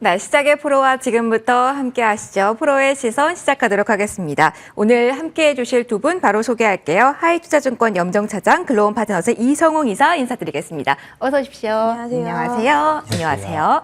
시작의 프로와 지금부터 함께 하시죠. 프로의 시선 시작하도록 하겠습니다. 오늘 함께해 주실 두 분 바로 소개할게요. 하이투자증권 염정차장 글로온 파트너스 이성웅 이사 인사드리겠습니다. 어서 오십시오. 안녕하세요. 안녕하세요.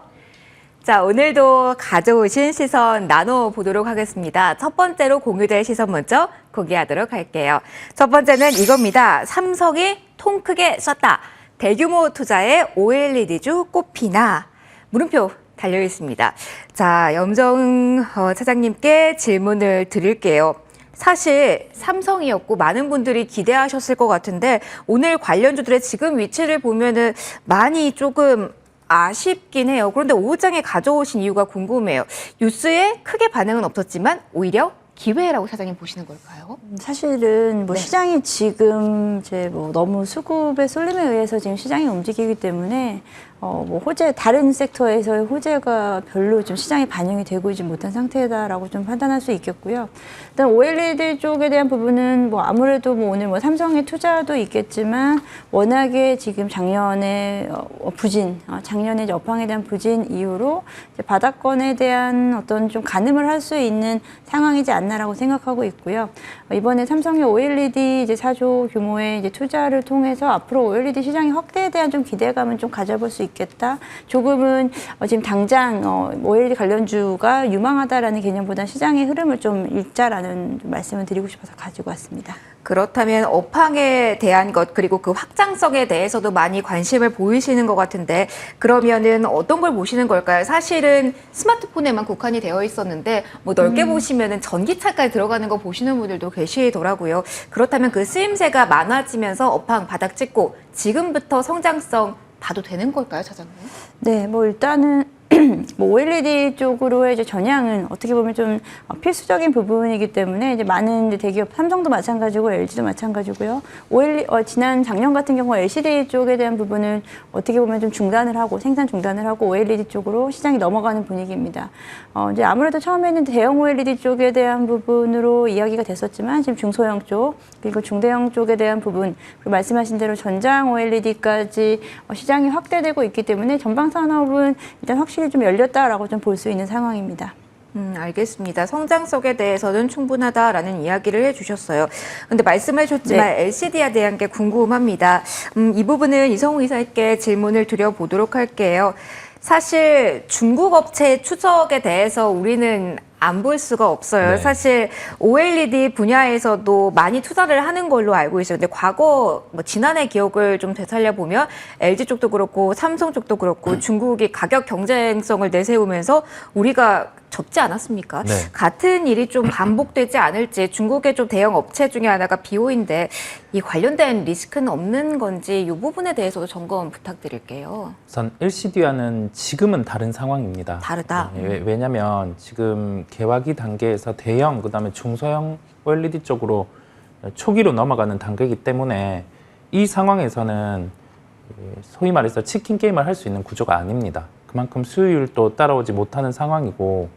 자, 오늘도 가져오신 시선 나눠보도록 하겠습니다. 첫 번째로 공유될 시선 먼저 공개하도록 할게요. 첫 번째는 이겁니다. 삼성이 통 크게 쐈다. 대규모 투자에 OLED주 꼽히나. 물음표 달려 있습니다. 자, 염정 차장님께 질문을 드릴게요. 사실 삼성이었고 많은 분들이 기대하셨을 것 같은데 오늘 관련주들의 지금 위치를 보면은 많이 조금 아쉽긴 해요. 그런데 오후장에 가져오신 이유가 궁금해요. 뉴스에 크게 반응은 없었지만 오히려 기회라고 차장님 보시는 걸까요? 사실은 시장이 지금 이제 너무 수급의 쏠림에 의해서 지금 시장이 움직이기 때문에 호재 다른 섹터에서의 호재가 별로 좀 시장에 반영이 되고 있지 못한 상태다라고 좀 판단할 수 있겠고요. 일단 OLED 쪽에 대한 부분은 아무래도 오늘 삼성의 투자도 있겠지만 워낙에 지금 작년에 부진, 작년에 이제 업황에 대한 부진 이후로 이제 바닥권에 대한 어떤 좀 가늠을 할 수 있는 상황이지 않나라고 생각하고 있고요. 이번에 삼성의 OLED 이제 4조 규모의 이제 투자를 통해서 앞으로 OLED 시장의 확대에 대한 좀 기대감은 좀 가져볼 수 있겠다. 조금은 지금 당장 OLED 관련주가 유망하다라는 개념보다 시장의 흐름을 좀 읽자라는 말씀을 드리고 싶어서 가지고 왔습니다. 그렇다면 업황에 대한 것 그리고 그 확장성에 대해서도 많이 관심을 보이시는 것 같은데 그러면은 어떤 걸 보시는 걸까요? 사실은 스마트폰에만 국한이 되어 있었는데 넓게 보시면은 전기차까지 들어가는 거 보시는 분들도 계시더라고요. 그렇다면 그 쓰임새가 많아지면서 업황 바닥 찍고 지금부터 성장성 봐도 되는 걸까요, 차장님? 네, 일단은 OLED 쪽으로의 이제 전향은 어떻게 보면 좀 필수적인 부분이기 때문에 이제 많은 이제 대기업, 삼성도 마찬가지고 LG도 마찬가지고요. 지난 작년 같은 경우 LCD 쪽에 대한 부분은 어떻게 보면 좀 중단을 하고 생산 중단을 하고 OLED 쪽으로 시장이 넘어가는 분위기입니다. 이제 아무래도 처음에는 대형 OLED 쪽에 대한 부분으로 이야기가 됐었지만 지금 중소형 쪽 그리고 중대형 쪽에 대한 부분 그리고 말씀하신 대로 전장 OLED까지 시장이 확대되고 있기 때문에 전방 산업은 일단 확실히 좀 열렸다라고 좀 볼 수 있는 상황입니다. 알겠습니다. 성장성에 대해서는 충분하다라는 이야기를 해주셨어요. 근데 말씀해 주셨지만 LCD에 대한 게 궁금합니다. 이 부분은 이성우 이사님께 질문을 드려보도록 할게요. 사실 중국 업체의 추적에 대해서 우리는 안 볼 수가 없어요. 사실 OLED 분야에서도 많이 투자를 하는 걸로 알고 있어요. 근데 과거 지난해 기억을 좀 되살려 보면 LG 쪽도 그렇고 삼성 쪽도 그렇고 중국이 가격 경쟁성을 내세우면서 우리가 적지 않았습니까? 같은 일이 좀 반복되지 않을지 중국의 좀 대형 업체 중에 하나가 비오인데 이 관련된 리스크는 없는 건지 이 부분에 대해서도 점검 부탁드릴게요. 우선 LCD와는 지금은 다른 상황입니다. 다르다. 왜냐하면 지금 개화기 단계에서 대형 그다음에 중소형 OLED 쪽으로 초기로 넘어가는 단계이기 때문에 이 상황에서는 소위 말해서 치킨 게임을 할 수 있는 구조가 아닙니다. 그만큼 수요율도 따라오지 못하는 상황이고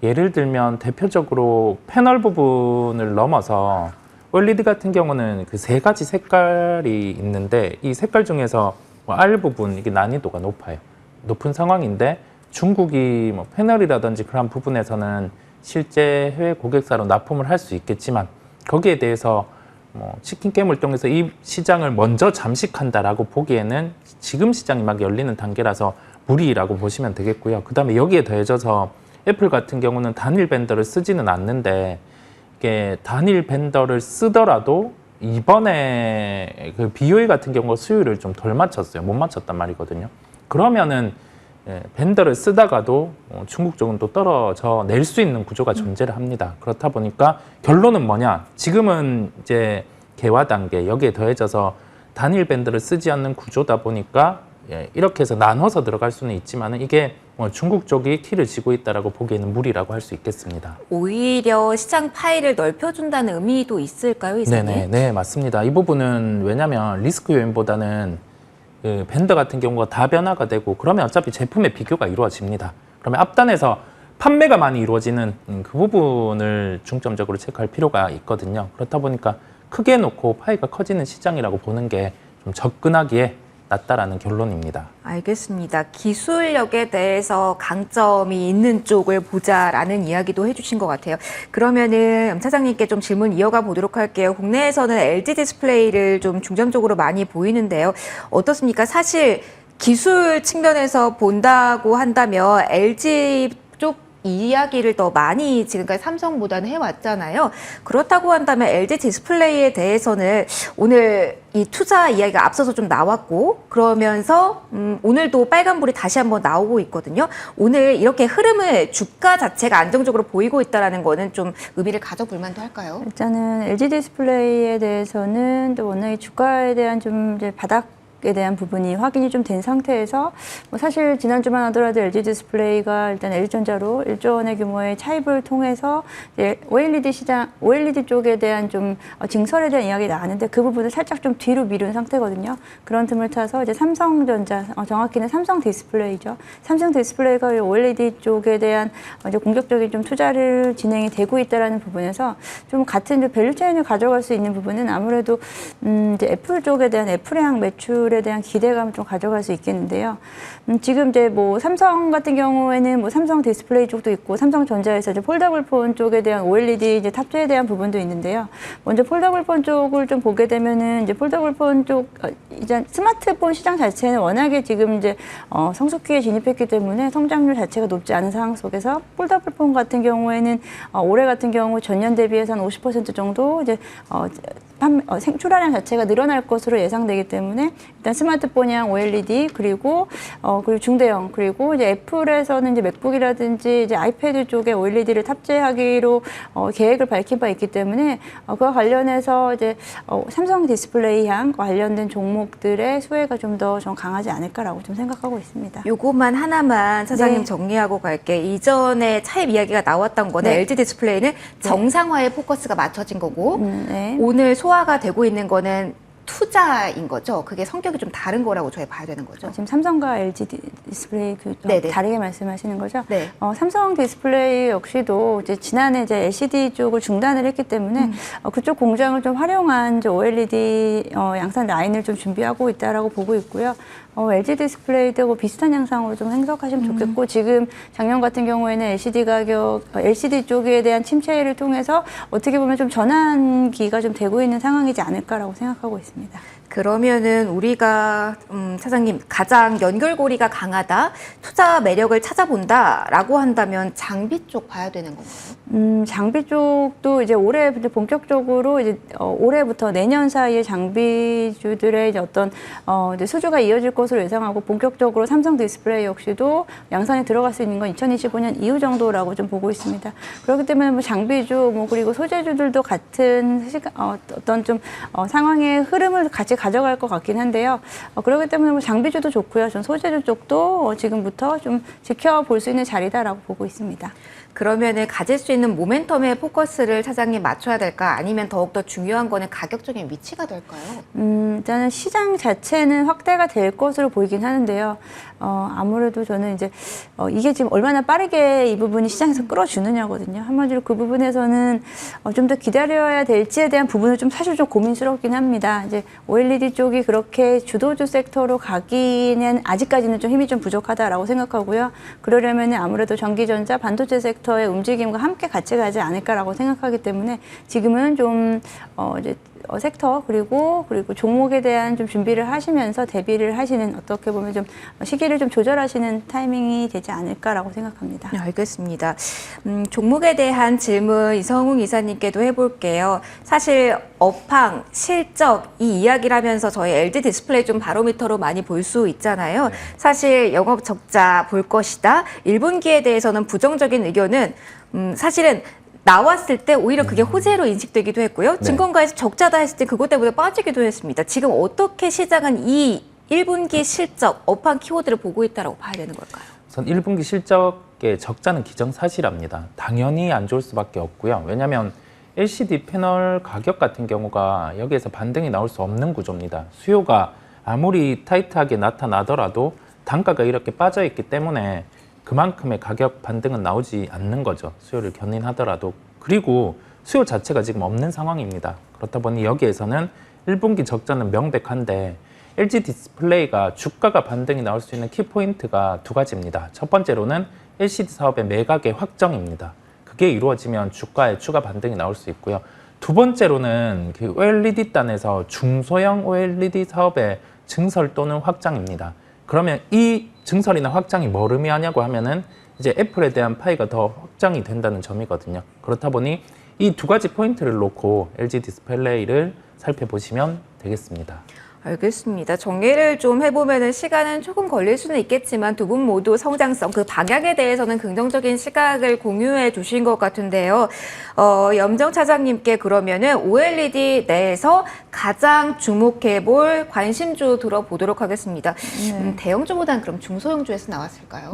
예를 들면 대표적으로 패널 부분을 넘어서 OLED 같은 경우는 그 세 가지 색깔이 있는데 이 색깔 중에서 R 부분 이게 난이도가 높은 상황인데 중국이 패널이라든지 그런 부분에서는 실제 해외 고객사로 납품을 할 수 있겠지만 거기에 대해서 치킨 게임을 통해서 이 시장을 먼저 잠식한다라고 보기에는 지금 시장이 막 열리는 단계라서 무리라고 보시면 되겠고요. 그 다음에 여기에 더해져서 애플 같은 경우는 단일 벤더를 쓰지는 않는데 이게 단일 벤더를 쓰더라도 이번에 그 BOE 같은 경우 수요율을 좀 덜 맞췄어요. 못 맞췄단 말이거든요. 그러면은 벤더를 쓰다가도 중국 쪽은 또 떨어져 낼 수 있는 구조가 존재를 합니다. 그렇다 보니까 결론은 뭐냐? 지금은 이제 개화 단계 여기에 더해져서 단일 벤더를 쓰지 않는 구조다 보니까 이렇게 해서 나눠서 들어갈 수는 있지만 이게 중국 쪽이 키를 쥐고 있다라고 보기에는 무리라고 할 수 있겠습니다. 오히려 시장 파일을 넓혀준다는 의미도 있을까요, 이사님? 네, 맞습니다. 이 부분은 왜냐하면 리스크 요인보다는 그 벤더 같은 경우가 다변화가 되고 그러면 어차피 제품의 비교가 이루어집니다. 그러면 앞단에서 판매가 많이 이루어지는 그 부분을 중점적으로 체크할 필요가 있거든요. 그렇다 보니까 크게 놓고 파이가 커지는 시장이라고 보는 게 좀 접근하기에 낮다라는 결론입니다. 알겠습니다. 기술력에 대해서 강점이 있는 쪽을 보자라는 이야기도 해주신 것 같아요. 그러면은 차장님께 좀 질문 이어가 보도록 할게요. 국내에서는 LG 디스플레이를 좀 중점적으로 많이 보이는데요. 어떻습니까? 사실 기술 측면에서 본다고 한다면 LG 쪽 이야기를 더 많이 지금까지 삼성보다는 해왔잖아요. 그렇다고 한다면 LG 디스플레이에 대해서는 오늘 이 투자 이야기가 앞서서 좀 나왔고 그러면서 오늘도 빨간불이 다시 한번 나오고 있거든요. 오늘 이렇게 흐름을 주가 자체가 안정적으로 보이고 있다는 거는 좀 의미를 가져볼 만도 할까요? 일단은 LG 디스플레이에 대해서는 또 오늘 주가에 대한 좀 이제 바닥 에 대한 부분이 확인이 좀 된 상태에서 뭐 사실 지난주만 하더라도 LG 디스플레이가 일단 LG전자로 1조 원의 규모의 차입을 통해서 이제 OLED 시장, OLED 쪽에 대한 좀 증설에 대한 이야기 나왔는데 그 부분을 살짝 좀 뒤로 미룬 상태거든요. 그런 틈을 타서 이제 삼성전자, 정확히는 삼성 디스플레이죠. 삼성 디스플레이가 OLED 쪽에 대한 이제 공격적인 좀 투자를 진행이 되고 있다라는 부분에서 좀 같은 이제 밸류체인을 가져갈 수 있는 부분은 아무래도 이제 애플 쪽에 대한 애플의 매출에 대한 기대감 좀 가져갈 수 있겠는데요. 지금 이제 뭐 삼성 같은 경우에는 뭐 삼성 디스플레이 쪽도 있고 삼성전자에서 이제 폴더블 폰 쪽에 대한 OLED 이제 탑재에 대한 부분도 있는데요. 먼저 폴더블 폰 쪽을 좀 보게 되면은 이제 폴더블 폰 쪽 이제 스마트폰 시장 자체는 워낙에 지금 이제 성숙기에 진입했기 때문에 성장률 자체가 높지 않은 상황 속에서 폴더블 폰 같은 경우에는 올해 같은 경우 전년 대비해서 한 50% 정도 이제 생출하량 자체가 늘어날 것으로 예상되기 때문에 일단 스마트폰이랑 OLED 그리고 중대형 그리고 이제 애플에서는 이제 맥북이라든지 이제 아이패드 쪽에 OLED를 탑재하기로 계획을 밝힌 바 있기 때문에 그와 관련해서 이제 삼성 디스플레이향 관련된 종목들의 수혜가 좀 더 강하지 않을까라고 좀 생각하고 있습니다. 요것만 하나만 차장님 네. 정리하고 갈게. 이전에 차입 이야기가 나왔던 거는 네. LG 디스플레이는 정상화에 포커스가 맞춰진 거고 네. 오늘 소화가 되고 있는 거는 투자인 거죠. 그게 성격이 좀 다른 거라고 저희 봐야 되는 거죠. 지금 삼성과 LG 디스플레이 네네. 다르게 말씀하시는 거죠? 네. 삼성 디스플레이 역시도 이제 지난해 이제 LCD 쪽을 중단을 했기 때문에 그쪽 공장을 좀 활용한 이제 OLED 양산 라인을 좀 준비하고 있다라고 보고 있고요. LG 디스플레이도 비슷한 양상으로 좀 해석하시면 좋겠고 지금 작년 같은 경우에는 LCD 쪽에 대한 침체를 통해서 어떻게 보면 좀 전환기가 좀 되고 있는 상황이지 않을까라고 생각하고 있습니다. 그러면은 우리가 차장님 가장 연결고리가 강하다, 투자 매력을 찾아본다라고 한다면 장비 쪽 봐야 되는 건가요? 장비 쪽도 이제 올해 본격적으로 이제 올해부터 내년 사이에 장비주들의 이제 어떤 이제 수주가 이어질 것으로 예상하고 본격적으로 삼성 디스플레이 역시도 양산에 들어갈 수 있는 건 2025년 이후 정도라고 좀 보고 있습니다. 그렇기 때문에 뭐 장비주 그리고 소재주들도 같은 어떤 좀 상황의 흐름을 같이 가져갈 것 같긴 한데요. 그렇기 때문에 뭐 장비주도 좋고요. 전 소재주 쪽도 지금부터 좀 지켜볼 수 있는 자리다라고 보고 있습니다. 그러면은 가질 수 있는 모멘텀에 포커스를 차장님 맞춰야 될까? 아니면 더욱더 중요한 거는 가격적인 위치가 될까요? 일단은 시장 자체는 확대가 될 것으로 보이긴 하는데요. 아무래도 저는 이제 이게 지금 얼마나 빠르게 이 부분이 시장에서 끌어주느냐거든요. 한마디로 그 부분에서는 좀 더 기다려야 될지에 대한 부분을 좀 사실 좀 고민스럽긴 합니다. 이제 OLED 쪽이 그렇게 주도주 섹터로 가기는 아직까지는 좀 힘이 좀 부족하다라고 생각하고요. 그러려면은 아무래도 전기전자, 반도체 섹터의 움직임과 함께 같이 가지 않을까라고 생각하기 때문에 지금은 좀 이제 섹터 그리고 종목에 대한 좀 준비를 하시면서 대비를 하시는 어떻게 보면 좀 시기를 좀 조절하시는 타이밍이 되지 않을까라고 생각합니다. 네, 알겠습니다. 종목에 대한 질문 이성웅 이사님께도 해볼게요. 사실 업황, 실적 이 이야기를 하면서 저희 LG 디스플레이 좀 바로미터로 많이 볼 수 있잖아요. 사실 영업 적자 볼 것이다. 1분기에 대해서는 부정적인 의견은 사실은 나왔을 때 오히려 그게 호재로 인식되기도 했고요. 네. 증권가에서 적자다 했을 때 그것 때문에 빠지기도 했습니다. 지금 어떻게 시장은 이 1분기 실적, 업황 키워드를 보고 있다고 봐야 되는 걸까요? 우선 1분기 실적의 적자는 기정사실합니다. 당연히 안 좋을 수밖에 없고요. 왜냐하면 LCD 패널 가격 같은 경우가 여기에서 반등이 나올 수 없는 구조입니다. 수요가 아무리 타이트하게 나타나더라도 단가가 이렇게 빠져있기 때문에 그만큼의 가격 반등은 나오지 않는 거죠. 수요를 견인하더라도. 그리고 수요 자체가 지금 없는 상황입니다. 그렇다 보니 여기에서는 1분기 적자는 명백한데 LG 디스플레이가 주가가 반등이 나올 수 있는 키포인트가 두 가지입니다. 첫 번째로는 LCD 사업의 매각의 확정입니다. 그게 이루어지면 주가에 추가 반등이 나올 수 있고요. 두 번째로는 그 OLED 단에서 중소형 OLED 사업의 증설 또는 확장입니다. 그러면 이 증설이나 확장이 뭘 의미하냐고 하면은 이제 애플에 대한 파이가 더 확장이 된다는 점이거든요. 그렇다 보니 이 두 가지 포인트를 놓고 LG 디스플레이를 살펴보시면 되겠습니다. 알겠습니다. 정리를 좀 해보면은 시간은 조금 걸릴 수는 있겠지만 두 분 모두 성장성, 그 방향에 대해서는 긍정적인 시각을 공유해 주신 것 같은데요. 염정 차장님께 그러면은 OLED 내에서 가장 주목해볼 관심주 들어보도록 하겠습니다. 대형주보다는 그럼 중소형주에서 나왔을까요?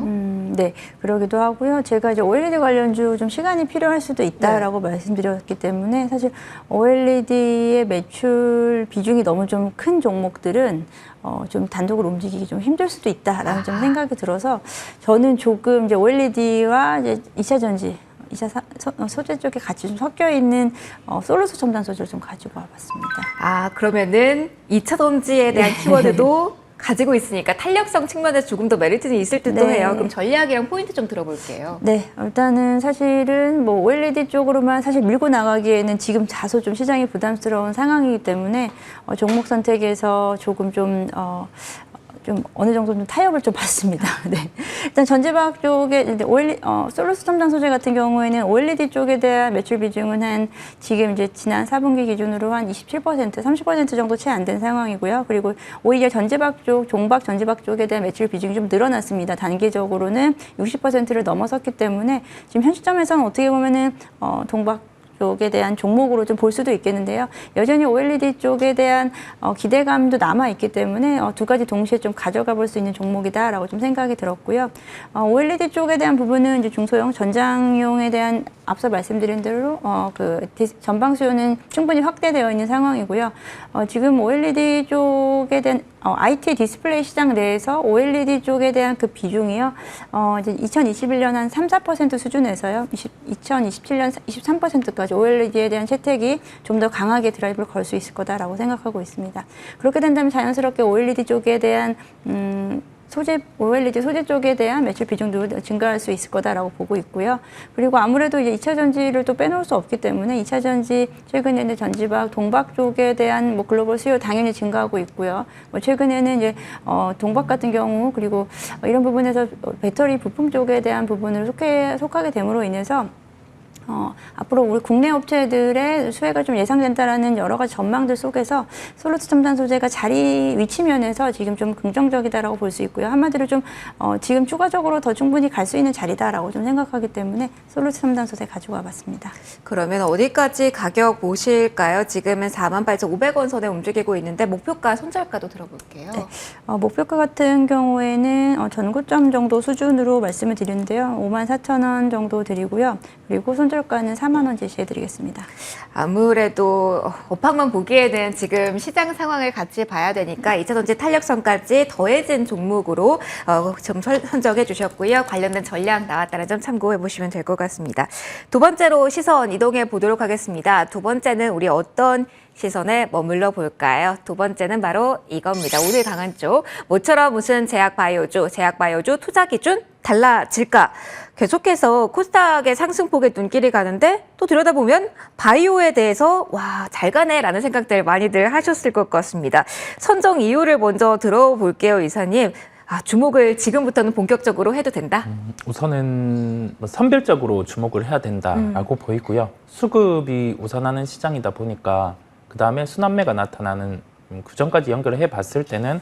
네, 그러기도 하고요. 제가 이제 OLED 관련주 좀 시간이 필요할 수도 있다라고 말씀드렸기 때문에 사실 OLED의 매출 비중이 너무 좀 큰 종목들은 좀 단독으로 움직이기 좀 힘들 수도 있다라는 좀 생각이 들어서 저는 조금 이제 OLED와 이제 2차 전지, 2차 소재 쪽에 같이 좀 섞여 있는 솔루스 첨단 소재를 좀 가지고 와봤습니다. 그러면은 2차 전지에 대한 키워드도 가지고 있으니까 탄력성 측면에서 조금 더 메리트는 있을 듯도 해요. 그럼 전략이랑 포인트 좀 들어볼게요. 네, 일단은 사실은 뭐 OLED 쪽으로만 사실 밀고 나가기에는 지금 다소 좀 시장이 부담스러운 상황이기 때문에 종목 선택에서 조금 좀 어느 정도 좀 타협을 좀 받습니다. 네. 일단 전지박 쪽에 이제 솔루스 첨단 소재 같은 경우에는 OLED 쪽에 대한 매출 비중은 지금 이제 지난 4분기 기준으로 한 27%, 30% 정도 채 안 된 상황이고요. 그리고 오히려 전지박 쪽, 종박 전지박 쪽에 대한 매출 비중이 좀 늘어났습니다. 단기적으로는 60%를 넘어섰기 때문에 지금 현 시점에서는 어떻게 보면은 동박 쪽에 대한 종목으로 좀 볼 수도 있겠는데요. 여전히 OLED 쪽에 대한 기대감도 남아있기 때문에 두 가지 동시에 좀 가져가 볼 수 있는 종목이다라고 좀 생각이 들었고요. OLED 쪽에 대한 부분은 이제 중소형 전장용에 대한 앞서 말씀드린 대로 전방 수요는 충분히 확대되어 있는 상황이고요. 지금 OLED 쪽에 대한 IT 디스플레이 시장 내에서 OLED 쪽에 대한 그 비중이요. 이제 2021년 한 3, 4% 수준에서요. 2027년 23%까지 OLED에 대한 채택이 좀 더 강하게 드라이브를 걸 수 있을 거다라고 생각하고 있습니다. 그렇게 된다면 자연스럽게 OLED 쪽에 대한 OLED 소재 쪽에 대한 매출 비중도 증가할 수 있을 거다라고 보고 있고요. 그리고 아무래도 이제 2차 전지를 또 빼놓을 수 없기 때문에 2차 전지 최근에는 전지박, 동박 쪽에 대한 뭐 글로벌 수요 당연히 증가하고 있고요. 최근에는 이제 동박 같은 경우 그리고 이런 부분에서 배터리 부품 쪽에 대한 부분을 속하게 됨으로 인해서 앞으로 우리 국내 업체들의 수혜가 좀 예상된다라는 여러 가지 전망들 속에서 솔루스 첨단 소재가 자리 위치 면에서 지금 좀 긍정적이다라고 볼 수 있고요. 한마디로 좀 지금 추가적으로 더 충분히 갈 수 있는 자리다라고 좀 생각하기 때문에 솔루스 첨단 소재 가지고 와봤습니다. 그러면 어디까지 가격 보실까요? 지금은 48,500원 선에 움직이고 있는데 목표가, 손절가도 들어볼게요. 네. 목표가 같은 경우에는 전고점 정도 수준으로 말씀을 드리는데요. 54,000원 정도 드리고요. 그리고 손절가는 4만 원 제시해드리겠습니다. 아무래도 업황만 보기에는 지금 시장 상황을 같이 봐야 되니까 2차 전지 탄력성까지 더해진 종목으로 좀 선정해 주셨고요. 관련된 전략 나왔다는 점 참고해 보시면 될 것 같습니다. 두 번째로 시선 이동해 보도록 하겠습니다. 두 번째는 우리 어떤 시선에 머물러 볼까요? 두 번째는 바로 이겁니다. 오늘 강한 쪽. 모처럼 무슨 제약바이오주 투자 기준 달라질까? 계속해서 코스닥의 상승폭에 눈길이 가는데 또 들여다보면 바이오에 대해서 잘 가네라는 생각들 많이들 하셨을 것 같습니다. 선정 이유를 먼저 들어볼게요, 이사님. 주목을 지금부터는 본격적으로 해도 된다? 우선은 선별적으로 주목을 해야 된다라고 보이고요. 수급이 우선하는 시장이다 보니까 그 다음에 순환매가 나타나는 그 전까지 연결을 해봤을 때는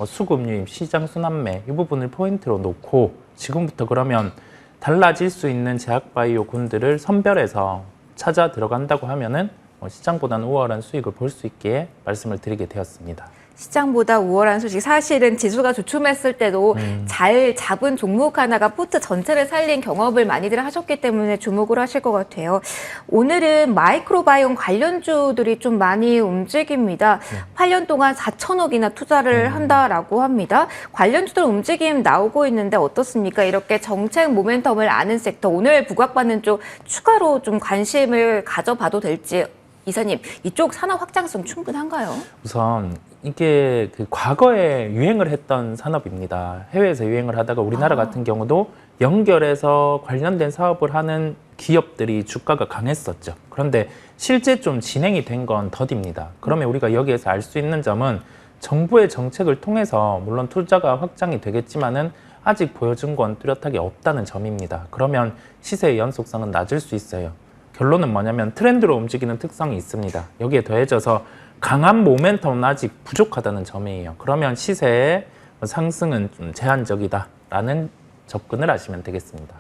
수급 유입, 시장 순환매 이 부분을 포인트로 놓고 지금부터 그러면 달라질 수 있는 제약바이오 군들을 선별해서 찾아 들어간다고 하면은 시장보다는 우월한 수익을 볼 수 있게 말씀을 드리게 되었습니다. 시장보다 우월한 소식. 사실은 지수가 주춤했을 때도 잘 잡은 종목 하나가 포트 전체를 살린 경험을 많이들 하셨기 때문에 주목을 하실 것 같아요. 오늘은 마이크로바이옴 관련주들이 좀 많이 움직입니다. 8년 동안 4천억이나 투자를 한다라고 합니다. 관련주들 움직임 나오고 있는데 어떻습니까? 이렇게 정책 모멘텀을 아는 섹터, 오늘 부각받는 쪽 추가로 좀 관심을 가져봐도 될지 이사님, 이쪽 산업 확장성 충분한가요? 우선 이게 그 과거에 유행을 했던 산업입니다. 해외에서 유행을 하다가 우리나라 같은 경우도 연결해서 관련된 사업을 하는 기업들이 주가가 강했었죠. 그런데 실제 좀 진행이 된 건 더딥니다. 그러면 우리가 여기에서 알 수 있는 점은 정부의 정책을 통해서 물론 투자가 확장이 되겠지만은 아직 보여준 건 뚜렷하게 없다는 점입니다. 그러면 시세의 연속성은 낮을 수 있어요. 결론은 뭐냐면 트렌드로 움직이는 특성이 있습니다. 여기에 더해져서 강한 모멘텀은 아직 부족하다는 점이에요. 그러면 시세의 상승은 좀 제한적이다라는 접근을 하시면 되겠습니다.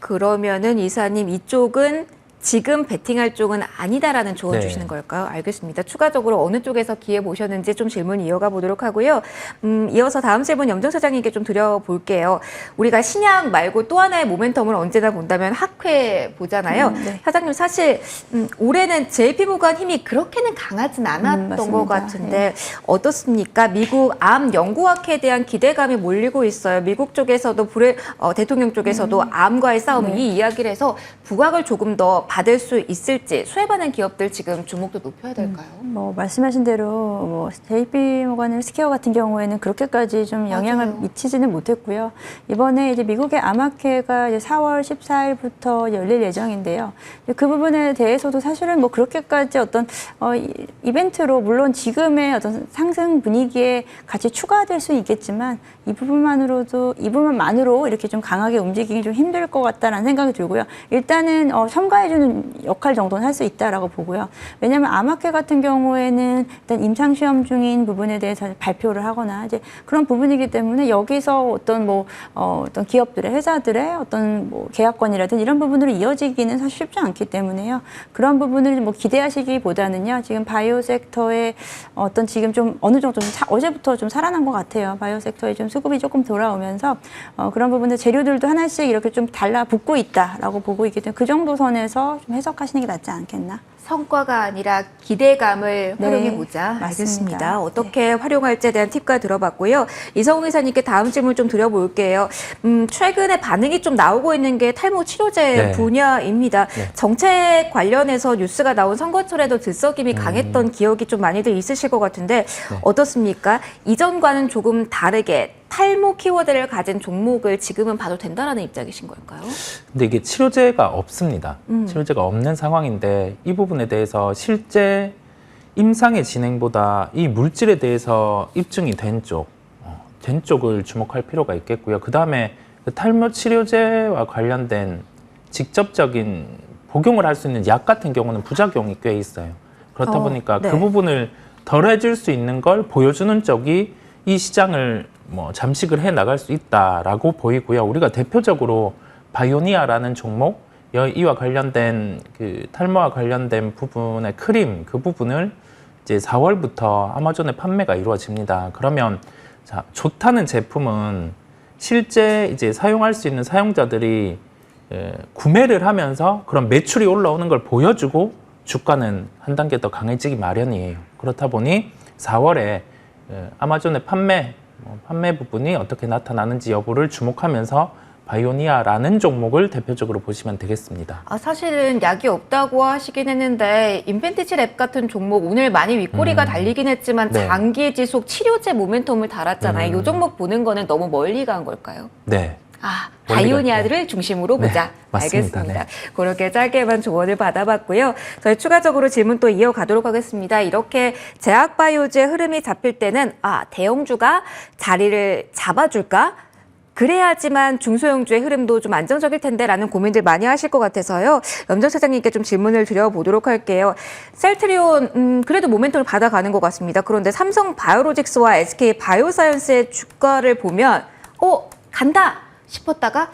그러면은 이사님, 이쪽은 지금 베팅할 쪽은 아니다라는 조언 네. 주시는 걸까요? 알겠습니다. 추가적으로 어느 쪽에서 기회 보셨는지 좀 질문 이어가 보도록 하고요. 이어서 다음 질문 염정 사장님께 좀 드려볼게요. 우리가 신약 말고 또 하나의 모멘텀을 언제나 본다면 학회 보잖아요. 네. 사장님, 사실 올해는 JP모간 힘이 그렇게는 강하진 않았던 맞습니다. 것 같은데 어떻습니까? 미국 암 연구학회에 대한 기대감이 몰리고 있어요. 미국 쪽에서도 대통령 쪽에서도 암과의 싸움, 네. 이 이야기를 해서 부각을 조금 더 받을 수 있을지 수혜받는 기업들 지금 주목도 높여야 될까요? 뭐 말씀하신 대로 뭐 JP모건 헬스케어 같은 경우에는 그렇게까지 좀 영향을 맞아요. 미치지는 못했고요. 이번에 이제 미국의 암학회가 이제 4월 14일부터 열릴 예정인데요. 그 부분에 대해서도 사실은 뭐 그렇게까지 어떤 이벤트로 물론 지금의 어떤 상승 분위기에 같이 추가될 수 있겠지만 이 부분만으로 이렇게 좀 강하게 움직이기 좀 힘들 것 같다라는 생각이 들고요. 일단은 첨가해주는 역할 정도는 할 수 있다라고 보고요. 왜냐하면 암학회 같은 경우에는 일단 임상 시험 중인 부분에 대해서 발표를 하거나 이제 그런 부분이기 때문에 여기서 어떤 기업들의 회사들의 어떤 뭐 계약권이라든지 이런 부분으로 이어지기는 사실 쉽지 않기 때문에요. 그런 부분을 뭐 기대하시기보다는요. 지금 바이오 섹터의 어떤 지금 좀 어느 정도 어제부터 좀 살아난 것 같아요. 바이오 섹터에 좀 수급이 조금 돌아오면서 그런 부분들 재료들도 하나씩 이렇게 좀 달라붙고 있다라고 보고 있기 때문에 그 정도 선에서 좀 해석하시는 게 낫지 않겠나? 성과가 아니라 기대감을 네, 활용해보자. 맞습니다. 알겠습니다. 어떻게 활용할지에 대한 팁과 들어봤고요. 이성웅 이사님께 다음 질문 좀 드려볼게요. 최근에 반응이 좀 나오고 있는 게 탈모 치료제 네. 분야입니다. 네. 정책 관련해서 뉴스가 나온 선거철에도 들썩임이 강했던 기억이 좀 많이들 있으실 것 같은데 어떻습니까? 이전과는 조금 다르게 탈모 키워드를 가진 종목을 지금은 봐도 된다라는 입장이신 걸까요? 근데 이게 치료제가 없습니다. 치료제가 없는 상황인데 이 부분에 대해서 실제 임상의 진행보다 이 물질에 대해서 입증이 된 쪽을 주목할 필요가 있겠고요. 그 다음에 탈모 치료제와 관련된 직접적인 복용을 할 수 있는 약 같은 경우는 부작용이 꽤 있어요. 그렇다 보니까 네. 그 부분을 덜해줄 수 있는 걸 보여주는 쪽이 이 시장을 뭐 잠식을 해 나갈 수 있다라고 보이고요. 우리가 대표적으로 바이오니아라는 종목, 이와 관련된 그 탈모와 관련된 부분의 크림 그 부분을 이제 4월부터 아마존에 판매가 이루어집니다. 그러면 자, 좋다는 제품은 실제 이제 사용할 수 있는 사용자들이 구매를 하면서 그런 매출이 올라오는 걸 보여주고 주가는 한 단계 더 강해지기 마련이에요. 그렇다 보니 4월에 아마존의 판매 부분이 어떻게 나타나는지 여부를 주목하면서 바이오니아라는 종목을 대표적으로 보시면 되겠습니다. 사실은 약이 없다고 하시긴 했는데 인펜티치 랩 같은 종목 오늘 많이 윗꼬리가 달리긴 했지만 네. 장기 지속 치료제 모멘텀을 달았잖아요. 이 종목 보는 거는 너무 멀리 간 걸까요? 네. 바이오니아들을 중심으로 보자. 네, 맞습니다. 알겠습니다. 네. 그렇게 짧게만 조언을 받아봤고요. 저희 추가적으로 질문 또 이어가도록 하겠습니다. 이렇게 제약바이오주의 흐름이 잡힐 때는 대형주가 자리를 잡아줄까? 그래야지만 중소형주의 흐름도 좀 안정적일 텐데라는 고민들 많이 하실 것 같아서요. 염정 사장님께 좀 질문을 드려보도록 할게요. 셀트리온 그래도 모멘텀을 받아가는 것 같습니다. 그런데 삼성 바이오로직스와 SK 바이오사이언스의 주가를 보면 간다 싶었다가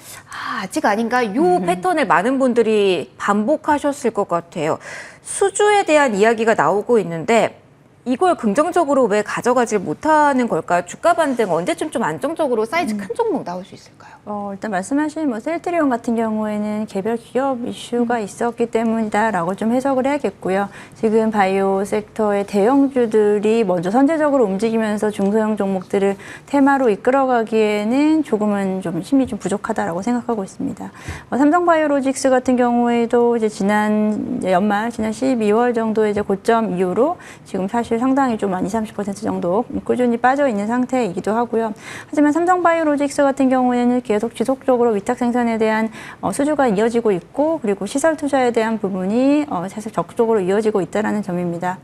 아직 아닌가 이 패턴을 많은 분들이 반복하셨을 것 같아요. 수주에 대한 이야기가 나오고 있는데 이걸 긍정적으로 왜 가져가지 못하는 걸까요? 주가 반등 언제쯤 좀 안정적으로 사이즈 큰 종목 나올 수 있을까요? 일단 말씀하신 뭐 셀트리온 같은 경우에는 개별 기업 이슈가 있었기 때문이다라고 좀 해석을 해야겠고요. 지금 바이오 섹터의 대형주들이 먼저 선제적으로 움직이면서 중소형 종목들을 테마로 이끌어가기에는 조금은 좀 힘이 좀 부족하다라고 생각하고 있습니다. 삼성바이오로직스 같은 경우에도 이제 지난 연말, 지난 12월 정도의 이제 고점 이후로 지금 사실 상당히 좀 한 20-30% 정도 꾸준히 빠져 있는 상태이기도 하고요. 하지만 삼성바이오로직스 같은 경우에는 계속 지속적으로 위탁 생산에 대한 수주가 이어지고 있고, 그리고 시설 투자에 대한 부분이 사실 적극적으로 이어지고 있다는 점입니다.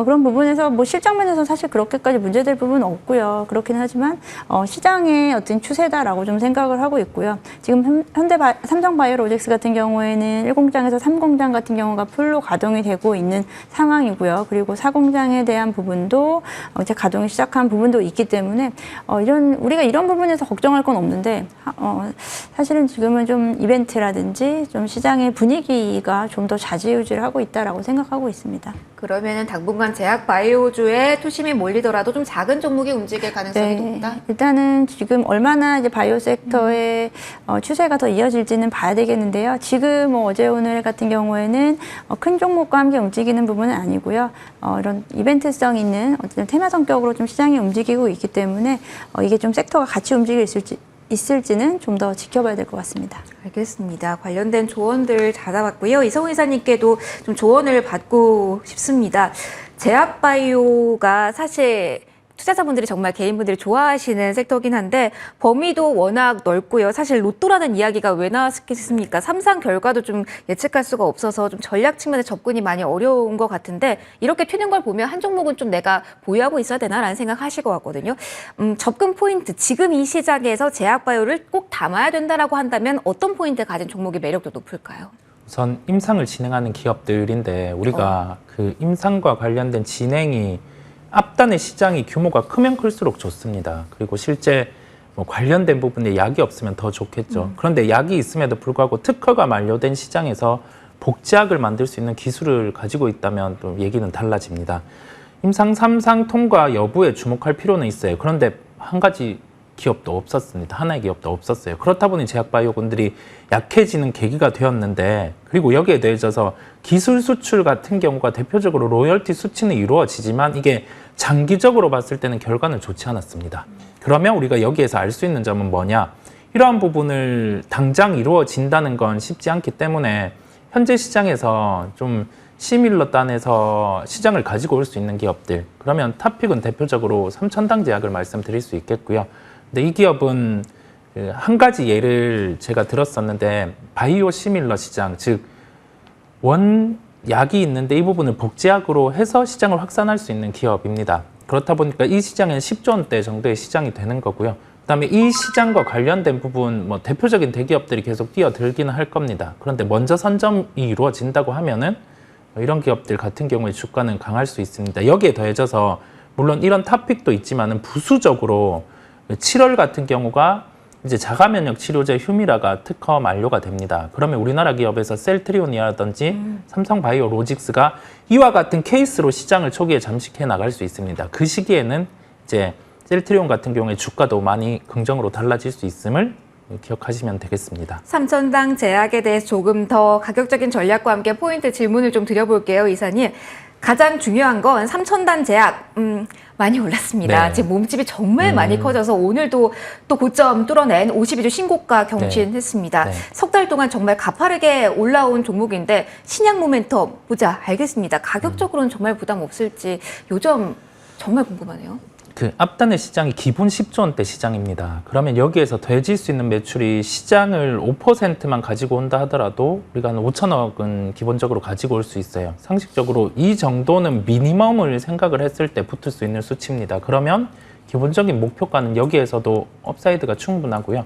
그런 부분에서 뭐 실적면에서 사실 그렇게까지 문제될 부분은 없고요. 그렇긴 하지만 시장의 어떤 추세다라고 좀 생각을 하고 있고요. 지금 삼성바이오로직스 같은 경우에는 1공장에서 3공장 같은 경우가 풀로 가동이 되고 있는 상황이고요. 그리고 4공장에 대한 부분도 이제 가동이 시작한 부분도 있기 때문에 우리가 이런 부분에서 걱정할 건 없는데, 사실은 지금은 좀 이벤트라든지 좀 시장의 분위기가 좀 더 좌지우지를 하고 있다라고 생각하고 있습니다. 그러면은 당분간 제약 바이오주에 투심이 몰리더라도 좀 작은 종목이 움직일 가능성이 높다? 일단은 지금 얼마나 이제 바이오 섹터의 추세가 더 이어질지는 봐야 되겠는데요. 지금 어제 오늘 같은 경우에는 큰 종목과 함께 움직이는 부분은 아니고요. 이런 이벤트성 있는 어떤 테마 성격으로 좀 시장이 움직이고 있기 때문에 이게 좀 섹터가 같이 움직일 있을지는 좀 더 지켜봐야 될 것 같습니다. 알겠습니다. 관련된 조언들 찾아봤고요. 이성우 이사님께도 좀 조언을 받고 싶습니다. 제약바이오가 사실 투자자분들이 정말 개인분들이 좋아하시는 섹터긴 한데 범위도 워낙 넓고요. 사실 로또라는 이야기가 왜 나왔겠습니까? 삼상 결과도 좀 예측할 수가 없어서 좀 전략 측면에 접근이 많이 어려운 것 같은데, 이렇게 튀는 걸 보면 한 종목은 좀 내가 보유하고 있어야 되나라는 생각 하실 것 같거든요. 접근 포인트, 지금 이 시장에서 제약바이오를 꼭 담아야 된다라고 한다면 어떤 포인트에 가진 종목의 매력도 높을까요? 우선 임상을 진행하는 기업들인데 우리가 그 임상과 관련된 진행이 앞단의 시장이 규모가 크면 클수록 좋습니다. 그리고 실제 뭐 관련된 부분에 약이 없으면 더 좋겠죠. 그런데 약이 있음에도 불구하고 특허가 만료된 시장에서 복제약을 만들 수 있는 기술을 가지고 있다면 또 얘기는 달라집니다. 임상 3상 통과 여부에 주목할 필요는 있어요. 그런데 한 가지 기업도 없었습니다. 하나의 기업도 없었어요. 그렇다 보니 제약바이오군들이 약해지는 계기가 되었는데, 그리고 여기에 더해져서 기술 수출 같은 경우가 대표적으로 로열티 수치는 이루어지지만 이게 장기적으로 봤을 때는 결과는 좋지 않았습니다. 그러면 우리가 여기에서 알 수 있는 점은 뭐냐? 이러한 부분을 당장 이루어진다는 건 쉽지 않기 때문에 현재 시장에서 좀 시밀러 단에서 시장을 가지고 올 수 있는 기업들, 그러면 탑픽은 대표적으로 삼천당 제약을 말씀드릴 수 있겠고요. 근데 이 기업은 한 가지 예를 제가 들었었는데, 바이오 시밀러 시장, 즉 원약이 있는데 이 부분을 복제약으로 해서 시장을 확산할 수 있는 기업입니다. 그렇다 보니까 이 시장은 10조 원대 정도의 시장이 되는 거고요. 그다음에 이 시장과 관련된 부분, 뭐 대표적인 대기업들이 계속 뛰어들기는 할 겁니다. 그런데 먼저 선점이 이루어진다고 하면은 이런 기업들 같은 경우에 주가는 강할 수 있습니다. 여기에 더해져서 물론 이런 탑픽도 있지만은 부수적으로 7월 같은 경우가 이제 자가면역 치료제 휴미라가 특허 만료가 됩니다. 그러면 우리나라 기업에서 셀트리온이라든지 삼성바이오로직스가 이와 같은 케이스로 시장을 초기에 잠식해 나갈 수 있습니다. 그 시기에는 이제 셀트리온 같은 경우에 주가도 많이 긍정으로 달라질 수 있음을 기억하시면 되겠습니다. 삼천당 제약에 대해서 조금 더 가격적인 전략과 함께 포인트 질문을 좀 드려볼게요, 이사님. 가장 중요한 건 삼천단 제약 많이 올랐습니다. 네. 지금 몸집이 정말 많이 커져서 오늘도 또 고점 뚫어낸 52주 신고가 경신했습니다. 네. 석 달 동안 정말 가파르게 올라온 종목인데 신약 모멘텀 보자 알겠습니다. 가격적으로는 정말 부담 없을지 요점 정말 궁금하네요. 그 앞단의 시장이 기본 10조 원대 시장입니다. 그러면 여기에서 더해질 수 있는 매출이 시장을 5%만 가지고 온다 하더라도 우리가 한 5천억은 기본적으로 가지고 올 수 있어요. 상식적으로 이 정도는 미니멈을 생각을 했을 때 붙을 수 있는 수치입니다. 그러면 기본적인 목표가는 여기에서도 업사이드가 충분하고요.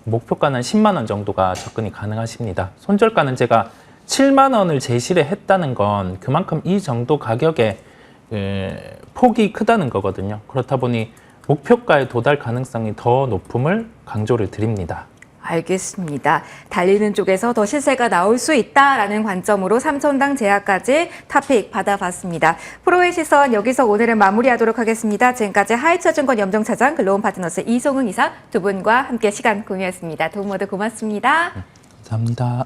목표가는 10만 원 정도가 접근이 가능하십니다. 손절가는 제가 7만 원을 제시를 했다는 건 그만큼 이 정도 가격에 폭이 크다는 거거든요. 그렇다 보니 목표가의 도달 가능성이 더 높음을 강조를 드립니다. 알겠습니다. 달리는 쪽에서 더 시세가 나올 수 있다라는 관점으로 삼천당 제약까지 토픽 받아봤습니다. 프로의 시선 여기서 오늘은 마무리하도록 하겠습니다. 지금까지 하이처증권 염정차장 글로온 파트너스 이송흥 이사 두 분과 함께 시간 공유했습니다. 두 분 모두 고맙습니다. 감사합니다.